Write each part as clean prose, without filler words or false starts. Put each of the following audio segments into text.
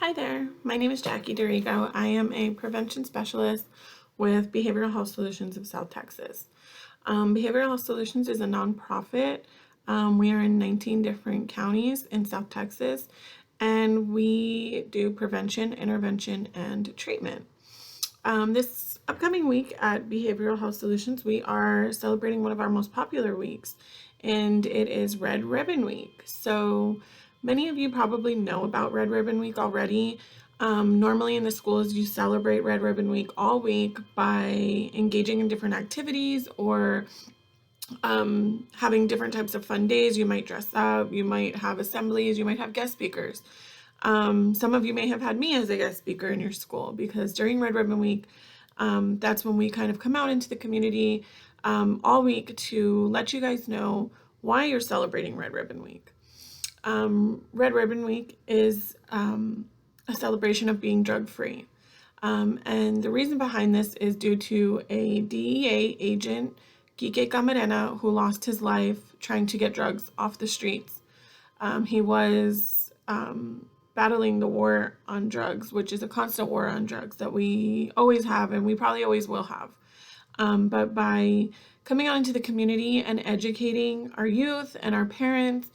Hi there, my name is Jackie Dorigo. I am a prevention specialist with Behavioral Health Solutions of South Texas. Behavioral Health Solutions is a nonprofit. We are in 19 different counties in South Texas, and we do prevention, intervention, and treatment. This upcoming week at Behavioral Health Solutions, we are celebrating one of our most popular weeks, and it is Red Ribbon Week. So many of you probably know about Red Ribbon Week already. Normally in the schools, you celebrate Red Ribbon Week all week by engaging in different activities or having different types of fun days. You might dress up, you might have assemblies, you might have guest speakers. Some of you may have had me as a guest speaker in your school because during Red Ribbon Week, that's when we kind of come out into the community all week to let you guys know why you're celebrating Red Ribbon Week. Red Ribbon Week is a celebration of being drug-free. And the reason behind this is due to a DEA agent, Kike Camarena, who lost his life trying to get drugs off the streets. He was battling the war on drugs, which is a constant war on drugs that we always have and we probably always will have. But by coming out into the community and educating our youth and our parents,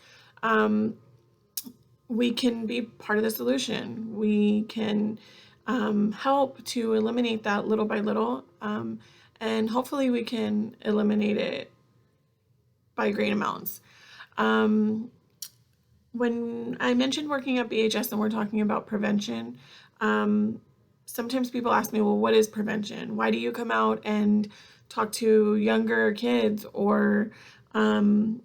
we can be part of the solution. We can help to eliminate that little by little, and hopefully we can eliminate it by great amounts. When I mentioned working at BHS and we're talking about prevention, sometimes people ask me, well, what is prevention? Why do you come out and talk to younger kids or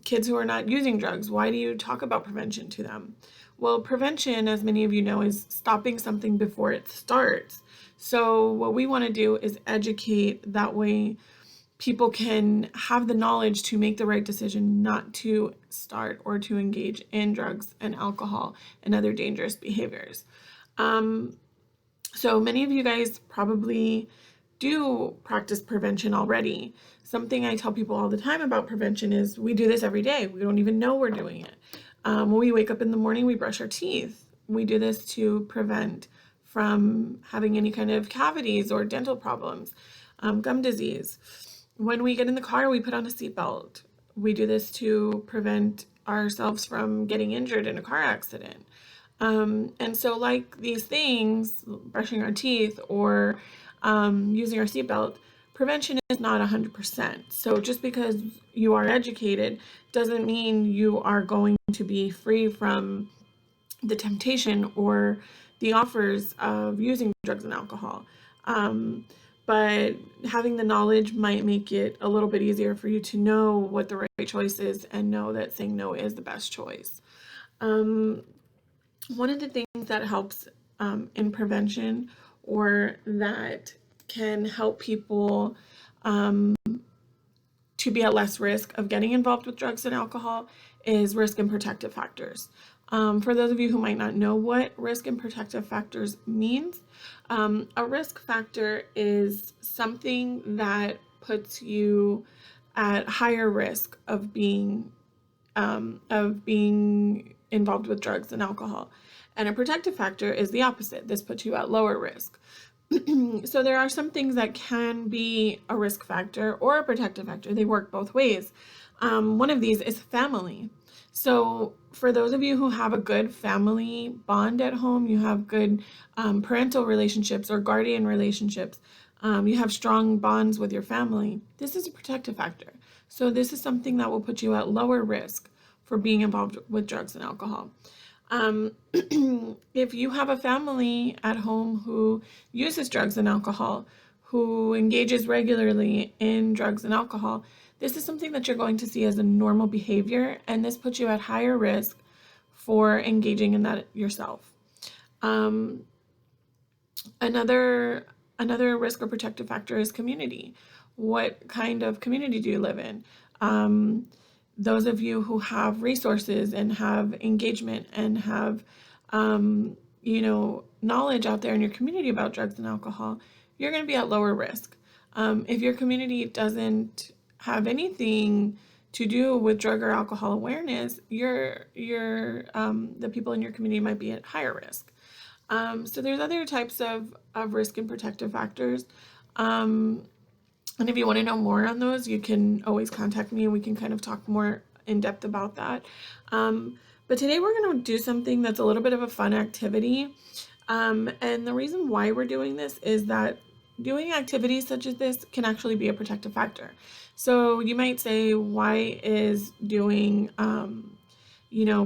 kids who are not using drugs? Why do you talk about prevention to them? Well, prevention, as many of you know, is stopping something before it starts. So what we want to do is educate. That way people can have the knowledge to make the right decision not to start or to engage in drugs and alcohol and other dangerous behaviors. So many of you guys probably do practice prevention already. Something I tell people all the time about prevention is we do this every day. We don't even know we're doing it. When we wake up in the morning, we brush our teeth. We do this to prevent from having any kind of cavities or dental problems, gum disease. When we get in the car, we put on a seatbelt. We do this to prevent ourselves from getting injured in a car accident. And so like these things, brushing our teeth or using our seatbelt, prevention is not 100%. So just because you are educated doesn't mean you are going to be free from the temptation or the offers of using drugs and alcohol. But having the knowledge might make it a little bit easier for you to know what the right choice is and know that saying no is the best choice. One of the things that helps in prevention or that can help people to be at less risk of getting involved with drugs and alcohol is risk and protective factors. For those of you who might not know what risk and protective factors means, a risk factor is something that puts you at higher risk of being involved with drugs and alcohol. And a protective factor is the opposite. This puts you at lower risk. So there are some things that can be a risk factor or a protective factor. They work both ways. One of these is family. So for those of you who have a good family bond at home, you have good parental relationships or guardian relationships, you have strong bonds with your family, this is a protective factor. So this is something that will put you at lower risk for being involved with drugs and alcohol. If you have a family at home who uses drugs and alcohol, who engages regularly in drugs and alcohol, this is something that you're going to see as a normal behavior, and this puts you at higher risk for engaging in that yourself. Another risk or protective factor is community. What kind of community do you live in? Those of you who have resources and have engagement and have, knowledge out there in your community about drugs and alcohol, you're going to be at lower risk. If your community doesn't have anything to do with drug or alcohol awareness, the people in your community might be at higher risk. So there's other types of risk and protective factors. And if you want to know more on those, you can always contact me and we can kind of talk more in depth about that. But today we're going to do something that's a little bit of a fun activity. And the reason why we're doing this is that doing activities such as this can actually be a protective factor. So you might say, why is doing,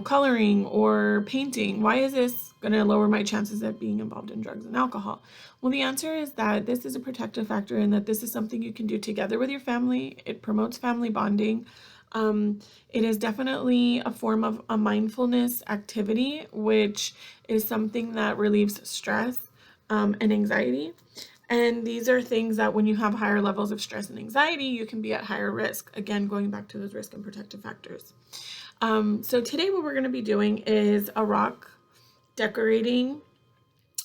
coloring or painting, why is this going to lower my chances of being involved in drugs and alcohol? Well, the answer is that this is a protective factor and that this is something you can do together with your family. It promotes family bonding. It is definitely a form of a mindfulness activity, which is something that relieves stress and anxiety. And these are things that when you have higher levels of stress and anxiety, you can be at higher risk. Again, going back to those risk and protective factors. So today what we're going to be doing is a rock decorating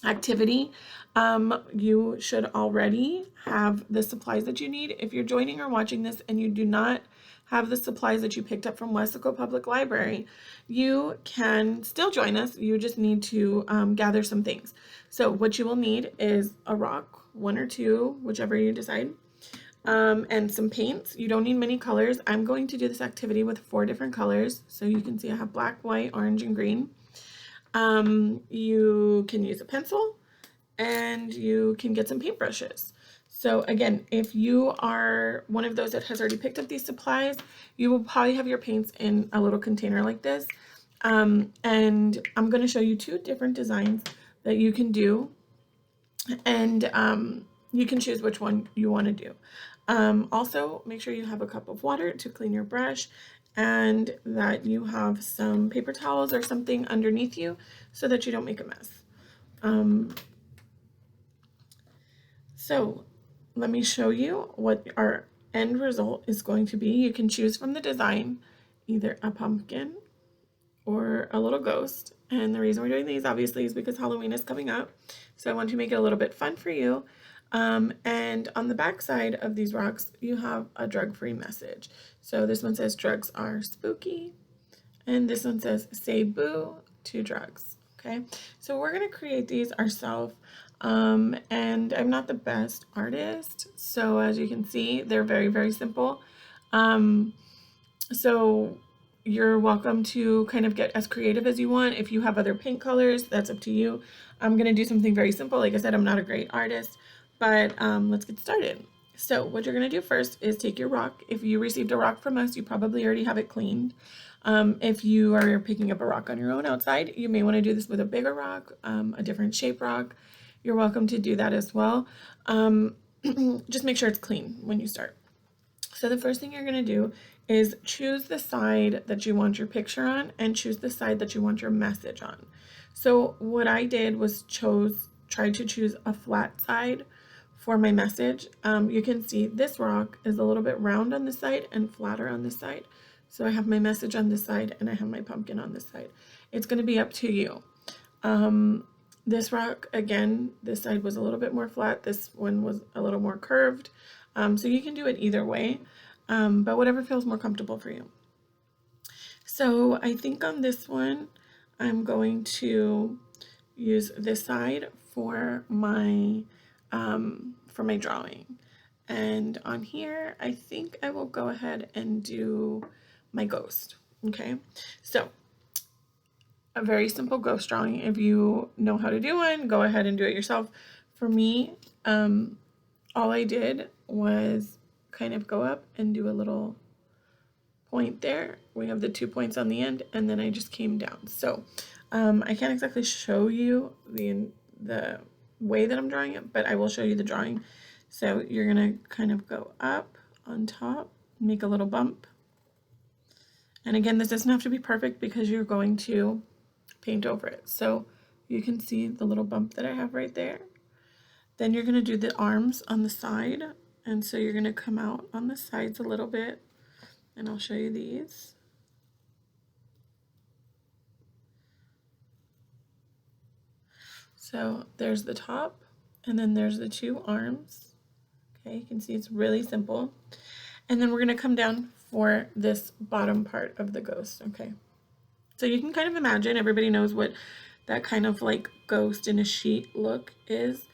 activity. You should already have the supplies that you need. If you're joining or watching this and you do not have the supplies that you picked up from Wesco Public Library, you can still join us. You just need to gather some things. So what you will need is a rock, one or two, whichever you decide, and some paints. You don't need many colors. I'm going to do this activity with 4 different colors. So you can see I have black, white, orange, and green. You can use a pencil and you can get some paintbrushes. So again, if you are one of those that has already picked up these supplies, you will probably have your paints in a little container like this. And I'm going to show you 2 different designs that you can do, and you can choose which one you want to do. Also, make sure you have a cup of water to clean your brush and that you have some paper towels or something underneath you so that you don't make a mess. So let me show you what our end result is going to be. You can choose from the design either a pumpkin or a little ghost. And the reason we're doing these obviously is because Halloween is coming up. So I want to make it a little bit fun for you. And on the back side of these rocks, you have a drug-free message. So this one says drugs are spooky. And this one says say boo to drugs. Okay, so we're going to create these ourselves. And I'm not the best artist. So as you can see, they're very, very simple. So you're welcome to kind of get as creative as you want. If you have other paint colors, that's up to you. I'm going to do something very simple. Like I said, I'm not a great artist, but let's get started. So what you're going to do first is take your rock. If you received a rock from us, you probably already have it cleaned. If you are picking up a rock on your own outside, you may want to do this with a bigger rock, a different shape rock. You're welcome to do that as well. Just make sure it's clean when you start. So the first thing you're going to do is choose the side that you want your picture on and choose the side that you want your message on. So what I did was tried to choose a flat side for my message. You can see this rock is a little bit round on this side and flatter on this side. So I have my message on this side and I have my pumpkin on this side. It's going to be up to you. This rock, again, this side was a little bit more flat. This one was a little more curved. So you can do it either way, but whatever feels more comfortable for you. So I think on this one, I'm going to use this side for my drawing. And on here, I think I will go ahead and do my ghost. Okay, so a very simple ghost drawing. If you know how to do one, go ahead and do it yourself. For me, all I did was kind of go up and do a little point there. We have the 2 points on the end, and then I just came down. So I can't exactly show you the way that I'm drawing it, but I will show you the drawing. So you're gonna kind of go up on top, make a little bump. And again, this doesn't have to be perfect because you're going to paint over it. So you can see the little bump that I have right there. Then you're going to do the arms on the side. And so you're going to come out on the sides a little bit. And I'll show you these. So there's the top and then there's the 2 arms. Okay, you can see it's really simple. And then we're going to come down for this bottom part of the ghost. Okay. So you can kind of imagine, everybody knows what that kind of like ghost in a sheet look is.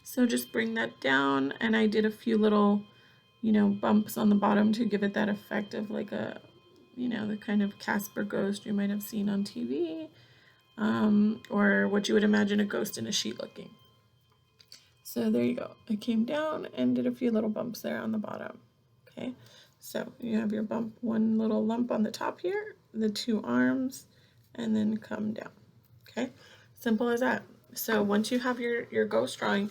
So just bring that down, and I did a few little, bumps on the bottom to give it that effect of like a, the kind of Casper ghost you might have seen on TV, or what you would imagine a ghost in a sheet looking. So there you go. I came down and did a few little bumps there on the bottom. Okay, so you have your bump, one little lump on the top here, the two arms, and then come down. Okay, simple as that. So once you have your ghost drawing,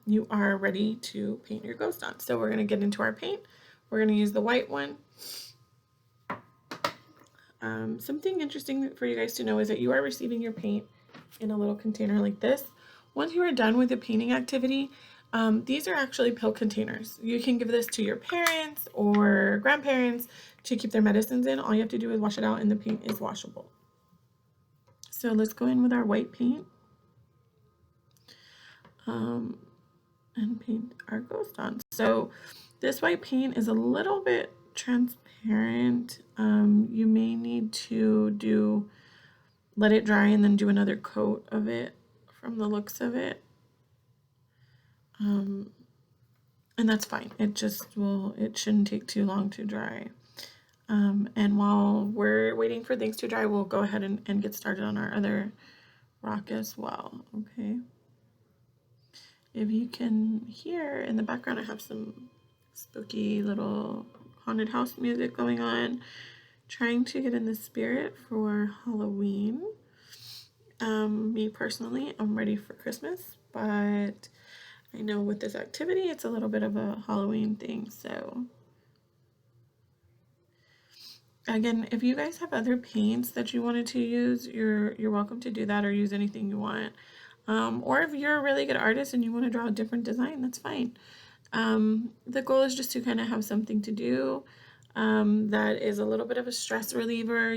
you are ready to paint your ghost on. So we're going to get into our paint. We're going to use the white one. Something interesting for you guys to know is that you are receiving your paint in a little container like this. Once you are done with the painting activity, these are actually pill containers. You can give this to your parents or grandparents to keep their medicines in. All you have to do is wash it out, and the paint is washable. So let's go in with our white paint and paint our ghost on. So this white paint is a little bit transparent. You may need to let it dry and then do another coat of it from the looks of it. And that's fine. It shouldn't take too long to dry. And while we're waiting for things to dry, we'll go ahead and get started on our other rock as well. Okay. If you can hear in the background, I have some spooky little haunted house music going on, trying to get in the spirit for Halloween. Me personally, I'm ready for Christmas, but I know with this activity, it's a little bit of a Halloween thing. So again, if you guys have other paints that you wanted to use, you're welcome to do that, or use anything you want. Or if you're a really good artist and you want to draw a different design, that's fine. The goal is just to kind of have something to do that is a little bit of a stress reliever.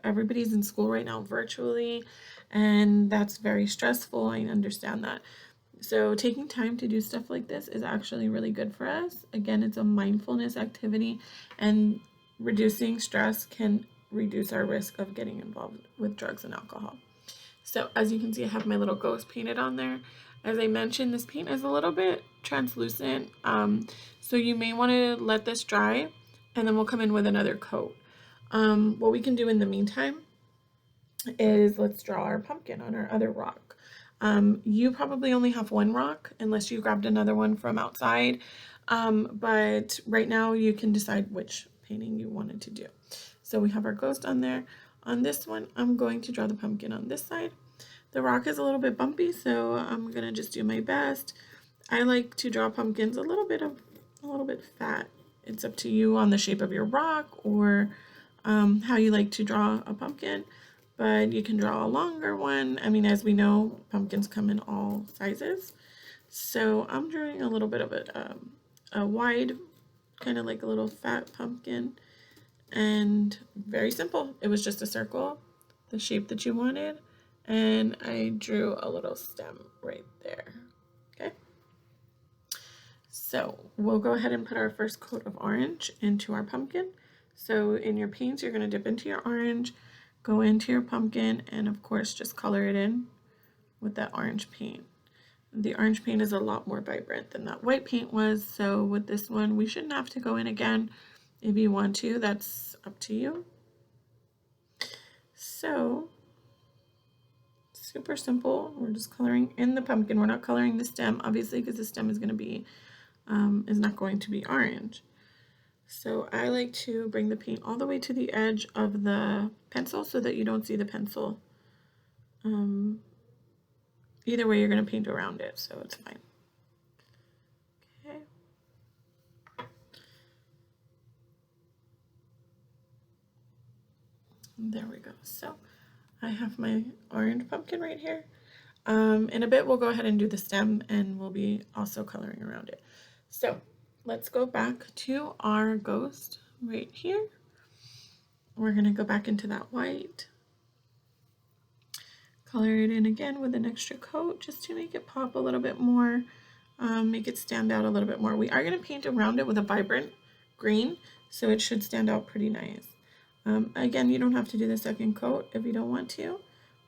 Everybody's in school right now virtually, and that's very stressful. I understand that. So taking time to do stuff like this is actually really good for us. Again, it's a mindfulness activity, and reducing stress can reduce our risk of getting involved with drugs and alcohol. So as you can see, I have my little ghost painted on there. As I mentioned, this paint is a little bit translucent, so you may want to let this dry, and then we'll come in with another coat. What we can do in the meantime is let's draw our pumpkin on our other rock. You probably only have one rock unless you grabbed another one from outside, but right now you can decide which painting you wanted to do. So we have our ghost on there. On this one, I'm going to draw the pumpkin on this side. The rock is a little bit bumpy, so I'm gonna just do my best. I like to draw pumpkins a little bit fat. It's up to you on the shape of your rock, or how you like to draw a pumpkin, but you can draw a longer one. I mean, as we know, pumpkins come in all sizes. So I'm drawing a little bit of a wide, kind of like a little fat pumpkin, and very simple. It was just a circle, the shape that you wanted, and I drew a little stem right there. Okay. So we'll go ahead and put our first coat of orange into our pumpkin. So in your paints, you're going to dip into your orange, go into your pumpkin, and of course just color it in with that orange paint. The orange paint is a lot more vibrant than that white paint was, so with this one, we shouldn't have to go in again. If you want to, that's up to you. So, super simple. We're just coloring in the pumpkin. We're not coloring the stem, obviously, because the stem is going to be, is not going to be orange. So I like to bring the paint all the way to the edge of the pencil so that you don't see the pencil. Either way, you're going to paint around it, so it's fine. Okay. There we go. So I have my orange pumpkin right here. In a bit, we'll go ahead and do the stem, and we'll be also coloring around it. So let's go back to our ghost right here. We're going to go back into that white. Color it in again with an extra coat just to make it pop a little bit more, make it stand out a little bit more. We are going to paint around it with a vibrant green, so it should stand out pretty nice. Again, you don't have to do the second coat if you don't want to,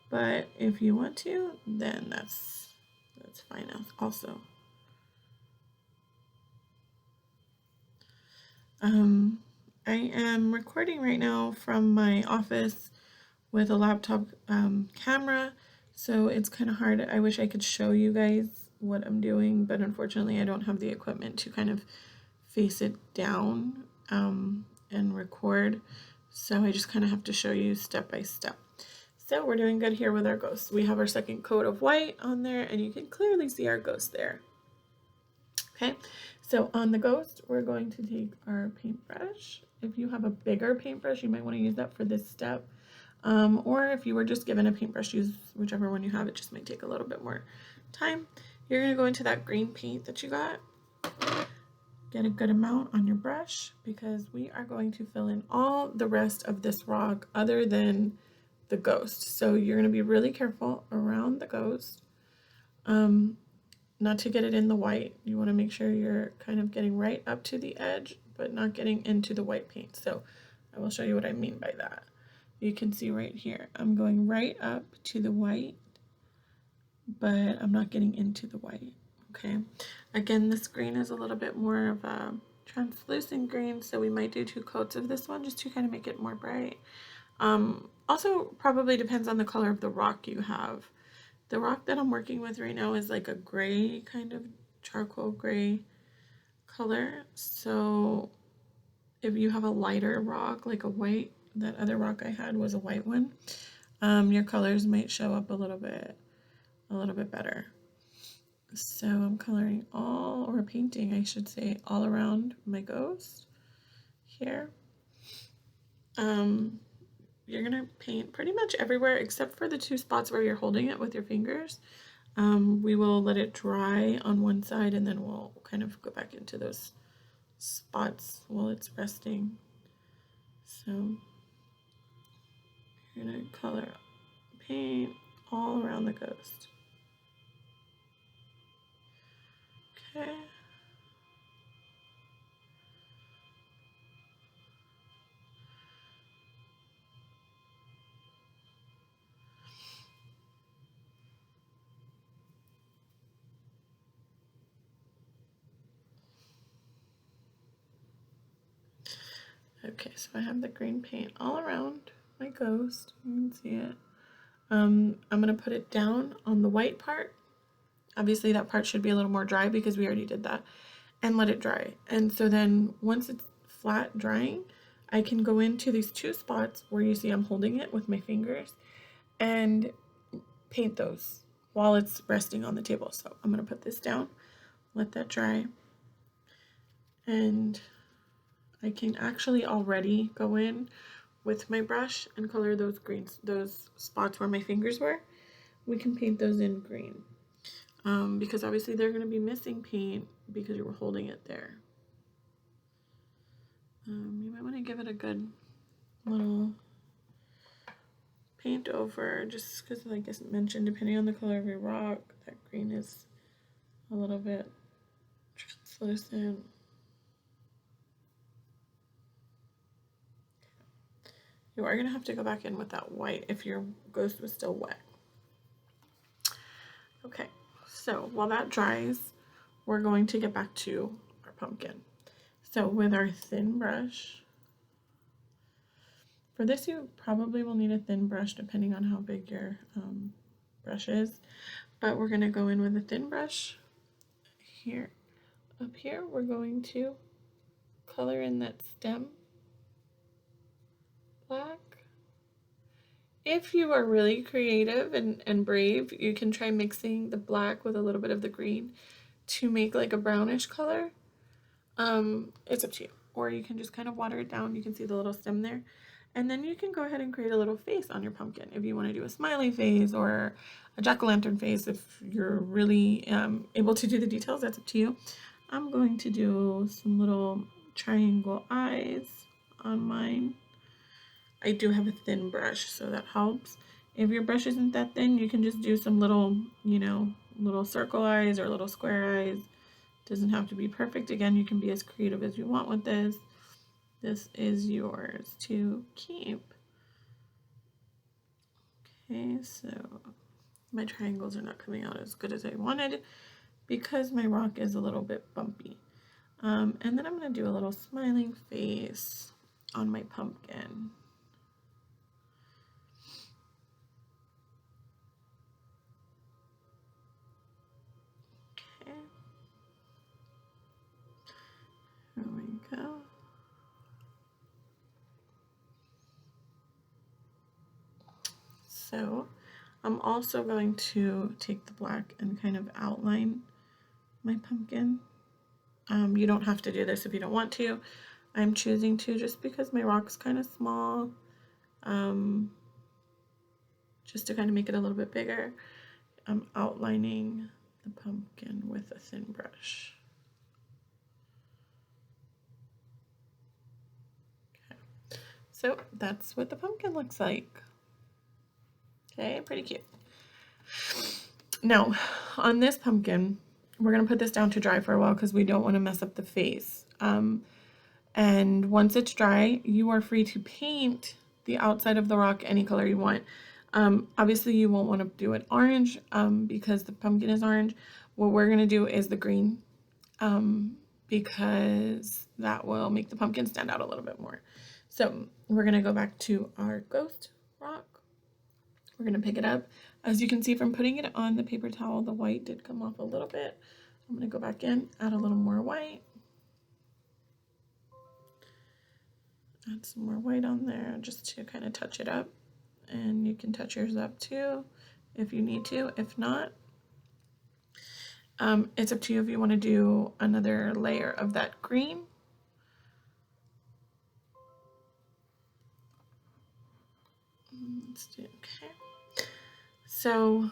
but if you want to, then that's fine also. I am recording right now from my office with a laptop camera, so it's kind of hard. I wish I could show you guys what I'm doing, but unfortunately I don't have the equipment to kind of face it down and record, so I just kind of have to show you step by step. So we're doing good here with our ghost. We have our second coat of white on there, and you can clearly see our ghost there. Okay, so on the ghost, we're going to take our paintbrush. If you have a bigger paintbrush, you might want to use that for this step. Or if you were just given a paintbrush, use whichever one you have. It just might take a little bit more time. You're going to go into that green paint that you got. Get a good amount on your brush, because we are going to fill in all the rest of this rock other than the ghost. So you're going to be really careful around the ghost. Not to get it in the white. You want to make sure you're kind of getting right up to the edge, but not getting into the white paint. So I will show you what I mean by that. You can see right here, I'm going right up to the white, but I'm not getting into the white. Okay. Again, this green is a little bit more of a translucent green, so we might do 2 coats of this one just to kind of make it more bright. Also, probably depends on the color of the rock you have. The rock that I'm working with right now is like a gray, kind of charcoal gray color. So if you have a lighter rock, like a white, that other rock I had was a white one, your colors might show up a little bit better. So I'm coloring or painting, I should say, all around my ghost here. You're gonna paint pretty much everywhere except for the 2 spots where you're holding it with your fingers. We will let it dry on one side, and then we'll kind of go back into those spots while it's resting. So you're gonna color paint all around the ghost. Okay. Okay, so I have the green paint all around my ghost. You can see it. I'm going to put it down on the white part. Obviously, that part should be a little more dry because we already did that. And let it dry. And so then once it's flat drying, I can go into these 2 spots where you see I'm holding it with my fingers and paint those while it's resting on the table. So I'm going to put this down, let that dry. And I can actually already go in with my brush and color those greens, those spots where my fingers were. We can paint those in green, because obviously they're going to be missing paint because you were holding it there. You might want to give it a good little paint over, just because, like I mentioned, depending on the color of your rock, that green is a little bit translucent. You are going to have to go back in with that white if your ghost was still wet. Okay, so while that dries, we're going to get back to our pumpkin. So with our thin brush, for this you probably will need a thin brush depending on how big your brush is, but we're going to go in with a thin brush here. Up here, we're going to color in that stem black. If you are really creative and brave, you can try mixing the black with a little bit of the green to make like a brownish color. It's up to you. Or you can just kind of water it down. You can see the little stem there. And then you can go ahead and create a little face on your pumpkin. If you want to do a smiley face or a jack-o'-lantern face, if you're really able to do the details, that's up to you. I'm going to do some little triangle eyes on mine. I do have a thin brush, so that helps. If your brush isn't that thin, you can just do some little, little circle eyes or little square eyes. Doesn't have to be perfect. Again, you can be as creative as you want with this. This is yours to keep. Okay, so my triangles are not coming out as good as I wanted because my rock is a little bit bumpy. And then I'm going to do a little smiling face on my pumpkin. Okay. There we go. So I'm also going to take the black and kind of outline my pumpkin. You don't have to do this if you don't want to. I'm choosing to just because my rock's kind of small, just to kind of make it a little bit bigger. I'm outlining the pumpkin with a thin brush. Okay. So that's what the pumpkin looks like. Okay, pretty cute. Now, on this pumpkin, we're going to put this down to dry for a while because we don't want to mess up the face. And once it's dry, you are free to paint the outside of the rock any color you want. Obviously, you won't want to do it orange because the pumpkin is orange. What we're going to do is the green because that will make the pumpkin stand out a little bit more. So we're going to go back to our ghost rock. We're going to pick it up. As you can see from putting it on the paper towel, the white did come off a little bit. I'm going to go back in, add a little more white. Add some more white on there just to kind of touch it up. And you can touch yours up too if you need to. If not, it's up to you if you want to do another layer of that green. Let's do, okay. So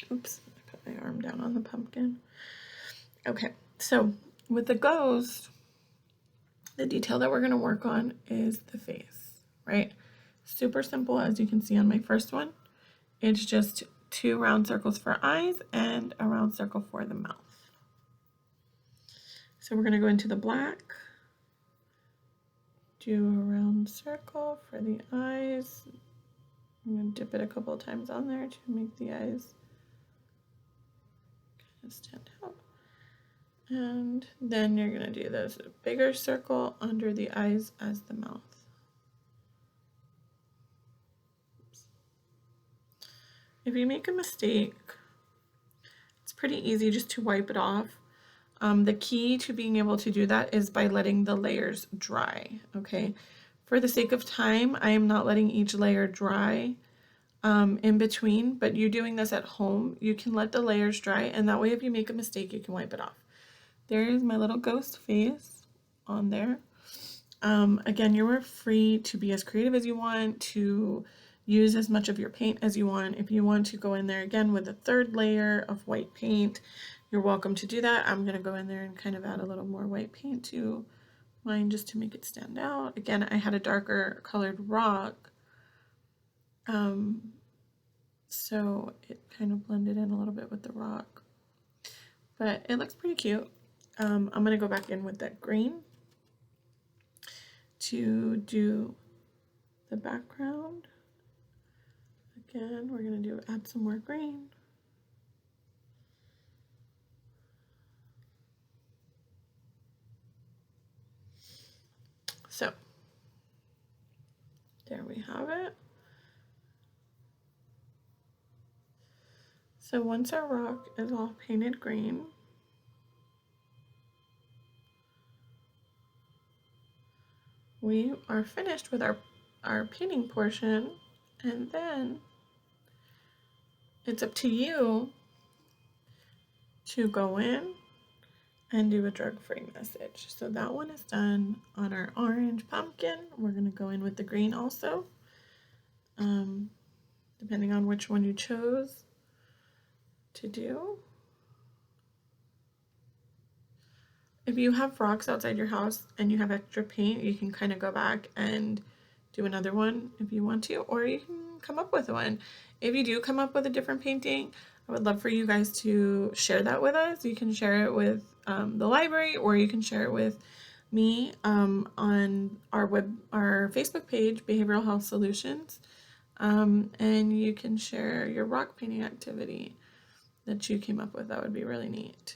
oops, I put my arm down on the pumpkin. Okay, so with the ghost, the detail that we're going to work on is the face, right? Super simple, as you can see on my first one. It's just 2 round circles for eyes and a round circle for the mouth. So we're going to go into the black, do a round circle for the eyes. I'm going to dip it a couple of times on there to make the eyes kind of stand out. And then you're going to do this bigger circle under the eyes as the mouth. Oops. If you make a mistake, it's pretty easy just to wipe it off. The key to being able to do that is by letting the layers dry, okay? For the sake of time, I am not letting each layer dry in between, but you doing this at home, you can let the layers dry, and that way if you make a mistake, you can wipe it off. There is my little ghost face on there. Again, you're free to be as creative as you want, to use as much of your paint as you want. If you want to go in there again with a 3rd layer of white paint, you're welcome to do that. I'm going to go in there and kind of add a little more white paint to mine just to make it stand out. Again, I had a darker colored rock, so it kind of blended in a little bit with the rock. But it looks pretty cute. I'm going to go back in with that green to do the background. Again, we're going to add some more green. So, there we have it. So once our rock is all painted green, we are finished with our painting portion, and then it's up to you to go in and do a drug-free message. So that one is done on our orange pumpkin. We're going to go in with the green also, depending on which one you chose to do. If you have rocks outside your house and you have extra paint, you can kind of go back and do another one if you want to, or you can come up with one. If you do come up with a different painting, I would love for you guys to share that with us. You can share it with the library, or you can share it with me on our Facebook page, Behavioral Health Solutions, and you can share your rock painting activity that you came up with. That would be really neat.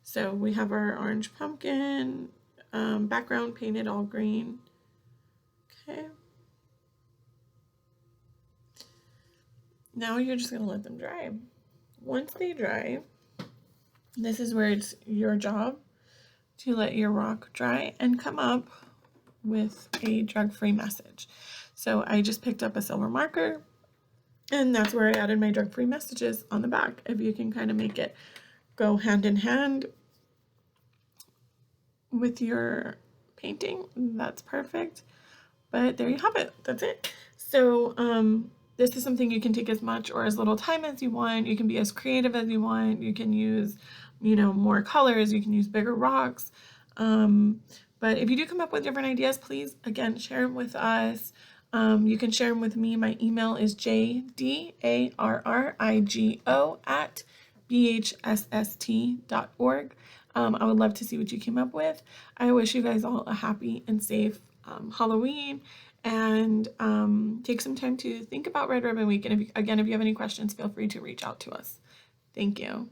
So we have our orange pumpkin background painted all green. Okay. Now you're just going to let them dry. Once they dry, this is where it's your job to let your rock dry and come up with a drug-free message. So I just picked up a silver marker, and that's where I added my drug-free messages on the back. If you can kind of make it go hand in hand with your painting, that's perfect. But there you have it. That's it. So this is something you can take as much or as little time as you want. You can be as creative as you want. You can use, more colors. You can use bigger rocks. But if you do come up with different ideas, please, again, share them with us. You can share them with me. My email is jdarrigo@bhsst.org. I would love to see what you came up with. I wish you guys all a happy and safe Halloween, and take some time to think about Red Ribbon Week. And if you have any questions, feel free to reach out to us. Thank you.